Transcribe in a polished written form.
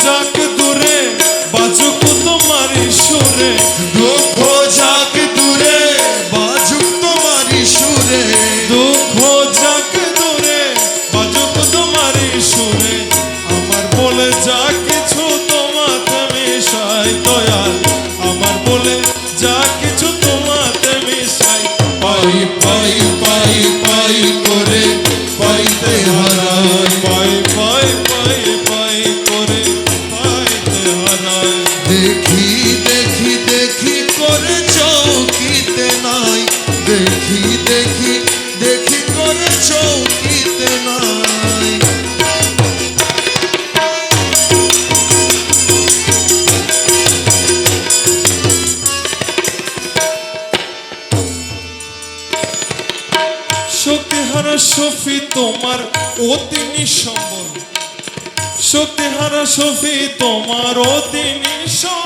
যাক দূরে বাজুক তোমারি সুরে, দুঃখ যাক দূরে বাজুক তোমারি সুরে, দুঃখ যাক দূরে বাজুক তোমারি সুরে, আমার বলে যা কিছু তোমাতে মিশাই দয়াল, আমার বলে যা কিছু তোমাতে মিশাই। পাই পাই পাই পাই করে পাইতে হারাই, পাই পাই পাই পাই করে পাইতে হারাই। দেখি দেখি দেখি করে চৌকিতে নাই, দেখি দেখি দেখি করে চৌকিতে নাই। শক্তিহারা শফি তোমার অতি নিঃসম্বল, শক্তিহারা শফি তোমার অতি নিঃসম্বল,